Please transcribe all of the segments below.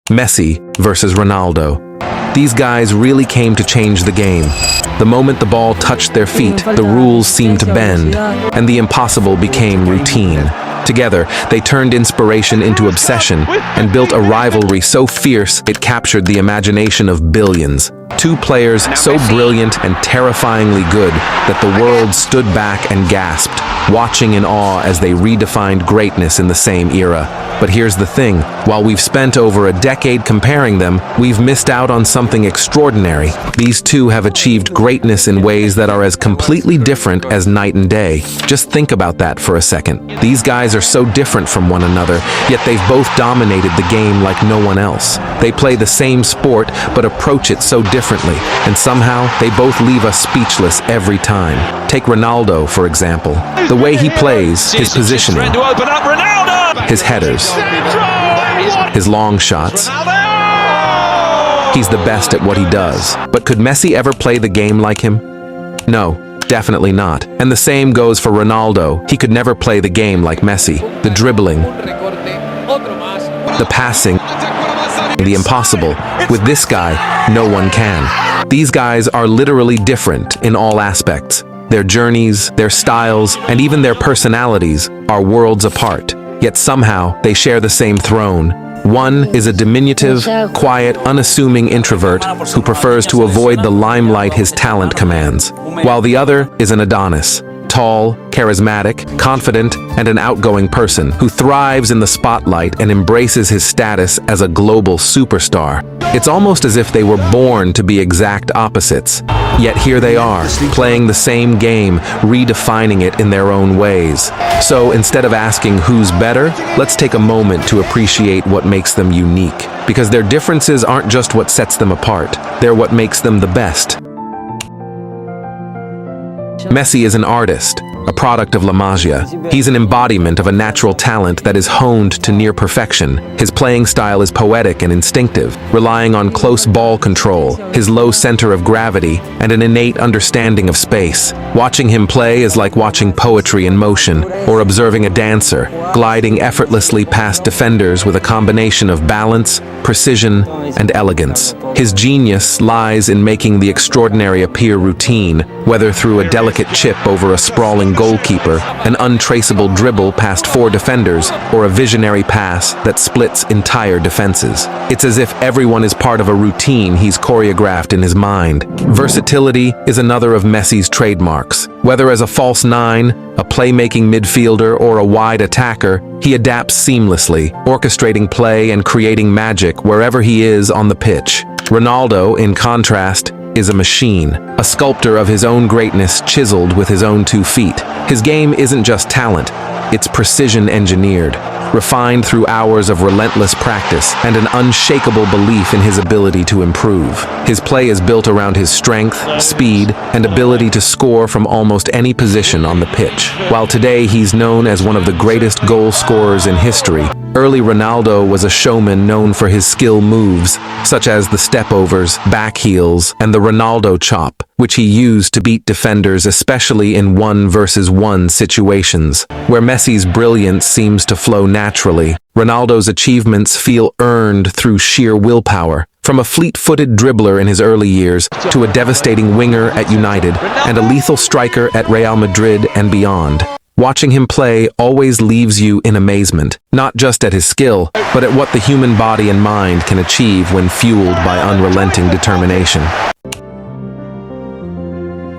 Messi versus Ronaldo. These guys really came to change the game. The moment the ball touched their feet, the rules seemed to bend, and the impossible became routine. Together, they turned inspiration into obsession and built a rivalry so fierce it captured the imagination of billions. Two players so brilliant and terrifyingly good that the world stood back and gasped, watching in awe as they redefined greatness in the same era. But here's the thing, while we've spent over a decade comparing them, we've missed out on something extraordinary. These two have achieved greatness in ways that are as completely different as night and day. Just think about that for a second. These guys are so different from one another, yet they've both dominated the game like no one else. They play the same sport, but approach it so differently, and somehow they both leave us speechless every time. Take Ronaldo, for example. The way he plays, his positioning, his headers, his long shots. He's the best at what he does. But could Messi ever play the game like him? No, definitely not. And the same goes for Ronaldo. He could never play the game like Messi. The dribbling, the passing, the impossible. With this guy, no one can. These guys are literally different in all aspects. Their journeys, their styles, and even their personalities are worlds apart. Yet somehow, they share the same throne. One is a diminutive, quiet, unassuming introvert who prefers to avoid the limelight his talent commands, while the other is an Adonis, tall, charismatic, confident, and an outgoing person who thrives in the spotlight and embraces his status as a global superstar. It's almost as if they were born to be exact opposites. Yet here they are, playing the same game, redefining it in their own ways. So instead of asking who's better, let's take a moment to appreciate what makes them unique. Because their differences aren't just what sets them apart, they're what makes them the best. Messi is an artist, a product of La Magia. He's an embodiment of a natural talent that is honed to near perfection. His playing style is poetic and instinctive, relying on close ball control, his low center of gravity, and an innate understanding of space. Watching him play is like watching poetry in motion, or observing a dancer, gliding effortlessly past defenders with a combination of balance, precision, and elegance. His genius lies in making the extraordinary appear routine, whether through a delicate chip over a sprawling goalkeeper, an untraceable dribble past 4 defenders, or a visionary pass that splits entire defenses. It's as if everyone is part of a routine he's choreographed in his mind. Versatility is another of Messi's trademarks. Whether as a false nine, a playmaking midfielder, or a wide attacker, he adapts seamlessly, orchestrating play and creating magic wherever he is on the pitch. Ronaldo, in contrast, is a machine, a sculptor of his own greatness chiseled with his own 2 feet. His game isn't just talent, it's precision engineered, refined through hours of relentless practice and an unshakable belief in his ability to improve. His play is built around his strength, speed, and ability to score from almost any position on the pitch. While today he's known as one of the greatest goal scorers in history, early Ronaldo was a showman known for his skill moves, such as the step-overs, back heels, and the Ronaldo chop, which he used to beat defenders, especially in 1-versus-1 situations. Where Messi's brilliance seems to flow naturally, Ronaldo's achievements feel earned through sheer willpower. From a fleet-footed dribbler in his early years to a devastating winger at United and a lethal striker at Real Madrid and beyond. Watching him play always leaves you in amazement, not just at his skill, but at what the human body and mind can achieve when fueled by unrelenting determination.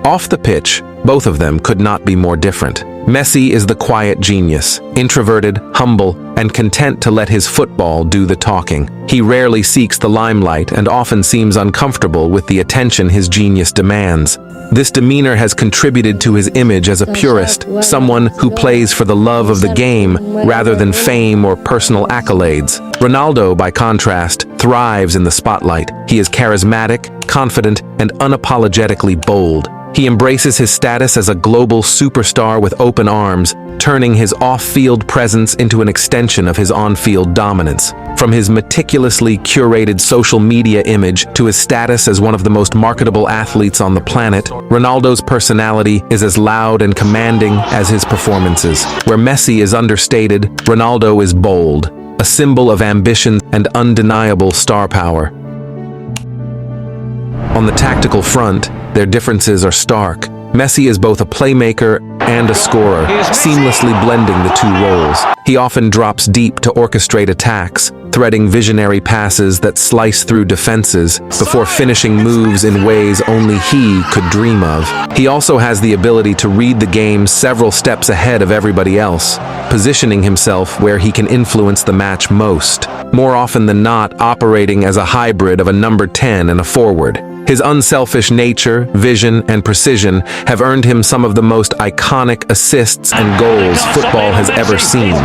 Off the pitch, both of them could not be more different. Messi is the quiet genius, introverted, humble, and content to let his football do the talking. He rarely seeks the limelight and often seems uncomfortable with the attention his genius demands. This demeanor has contributed to his image as a purist, someone who plays for the love of the game rather than fame or personal accolades. Ronaldo, by contrast, thrives in the spotlight. He is charismatic, confident, and unapologetically bold. He embraces his status as a global superstar with open arms, turning his off-field presence into an extension of his on-field dominance. From his meticulously curated social media image to his status as one of the most marketable athletes on the planet, Ronaldo's personality is as loud and commanding as his performances. Where Messi is understated, Ronaldo is bold, a symbol of ambition and undeniable star power. On the tactical front, their differences are stark. Messi is both a playmaker and a scorer, seamlessly blending the two roles. He often drops deep to orchestrate attacks, threading visionary passes that slice through defenses before finishing moves in ways only he could dream of. He also has the ability to read the game several steps ahead of everybody else, positioning himself where he can influence the match most, more often than not operating as a hybrid of a number 10 and a forward. His unselfish nature, vision, and precision have earned him some of the most iconic assists and goals football has ever seen.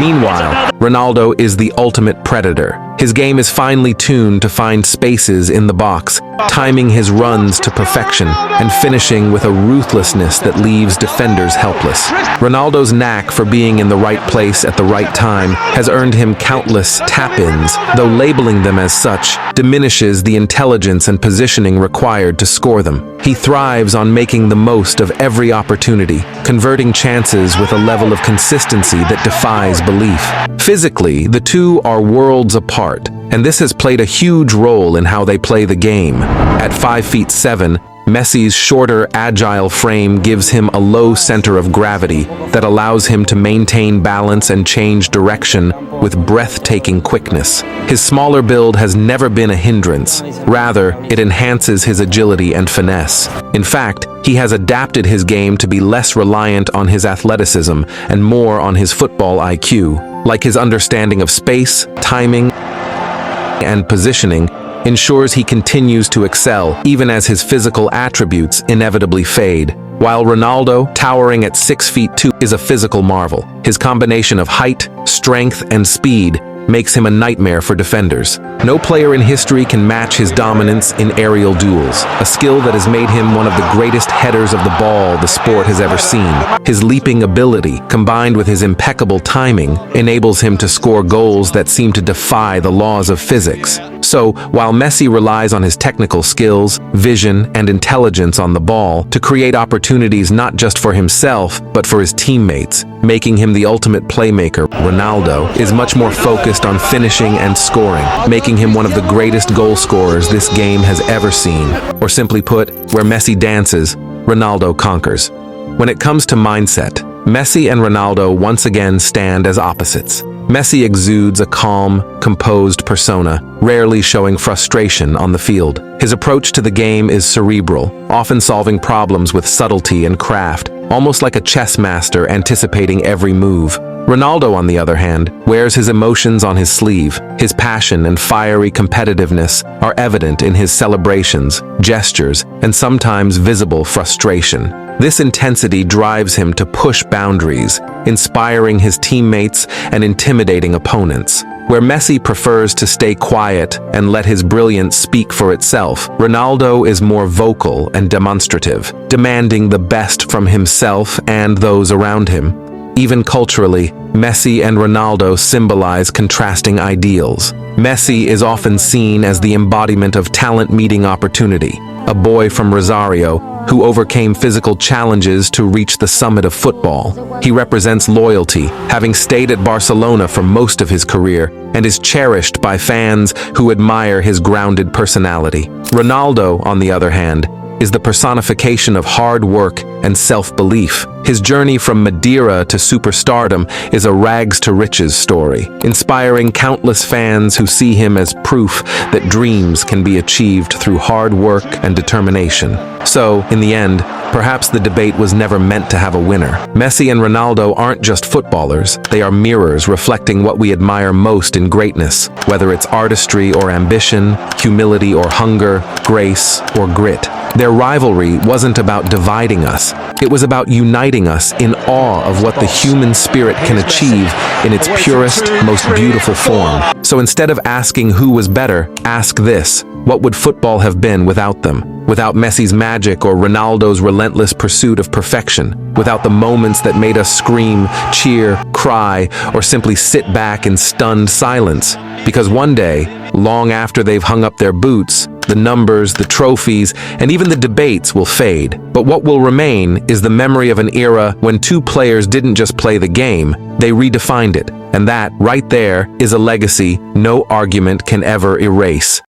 Meanwhile, Ronaldo is the ultimate predator. His game is finely tuned to find spaces in the box, timing his runs to perfection and finishing with a ruthlessness that leaves defenders helpless. Ronaldo's knack for being in the right place at the right time has earned him countless tap-ins, though labeling them as such diminishes the intelligence and positioning required to score them. He thrives on making the most of every opportunity, converting chances with a level of consistency that defies belief. Physically, the two are worlds apart, and this has played a huge role in how they play the game. At 5'7", Messi's shorter, agile frame gives him a low center of gravity that allows him to maintain balance and change direction with breathtaking quickness. His smaller build has never been a hindrance. Rather, it enhances his agility and finesse. In fact, he has adapted his game to be less reliant on his athleticism and more on his football IQ. Like his understanding of space, timing, and positioning ensures he continues to excel even as his physical attributes inevitably fade. While Ronaldo, towering at 6'2", is a physical marvel. His combination of height, strength, and speed makes him a nightmare for defenders. No player in history can match his dominance in aerial duels, a skill that has made him one of the greatest headers of the ball the sport has ever seen. His leaping ability, combined with his impeccable timing, enables him to score goals that seem to defy the laws of physics. So, while Messi relies on his technical skills, vision, and intelligence on the ball to create opportunities not just for himself, but for his teammates, making him the ultimate playmaker, Ronaldo is much more focused on finishing and scoring, making him one of the greatest goal scorers this game has ever seen. Or simply put, where Messi dances, Ronaldo conquers. When it comes to mindset, Messi and Ronaldo once again stand as opposites. Messi exudes a calm, composed persona, rarely showing frustration on the field. His approach to the game is cerebral, often solving problems with subtlety and craft, almost like a chess master anticipating every move. Ronaldo, on the other hand, wears his emotions on his sleeve. His passion and fiery competitiveness are evident in his celebrations, gestures, and sometimes visible frustration. This intensity drives him to push boundaries, inspiring his teammates and intimidating opponents. Where Messi prefers to stay quiet and let his brilliance speak for itself, Ronaldo is more vocal and demonstrative, demanding the best from himself and those around him. Even culturally, Messi and Ronaldo symbolize contrasting ideals. Messi is often seen as the embodiment of talent meeting opportunity, a boy from Rosario who overcame physical challenges to reach the summit of football. He represents loyalty, having stayed at Barcelona for most of his career, and is cherished by fans who admire his grounded personality. Ronaldo, on the other hand, is the personification of hard work and self-belief. His journey from Madeira to superstardom is a rags-to-riches story, inspiring countless fans who see him as proof that dreams can be achieved through hard work and determination. So, in the end, perhaps the debate was never meant to have a winner. Messi and Ronaldo aren't just footballers, they are mirrors reflecting what we admire most in greatness, whether it's artistry or ambition, humility or hunger, grace or grit. Their rivalry wasn't about dividing us, it was about uniting us in awe of what the human spirit can achieve in its purest, most beautiful form. So instead of asking who was better, ask this: what would football have been without them? Without Messi's magic or Ronaldo's relentless pursuit of perfection, without the moments that made us scream, cheer, cry, or simply sit back in stunned silence. Because one day, long after they've hung up their boots, the numbers, the trophies, and even the debates will fade. But what will remain is the memory of an era when two players didn't just play the game, they redefined it. And that, right there, is a legacy no argument can ever erase.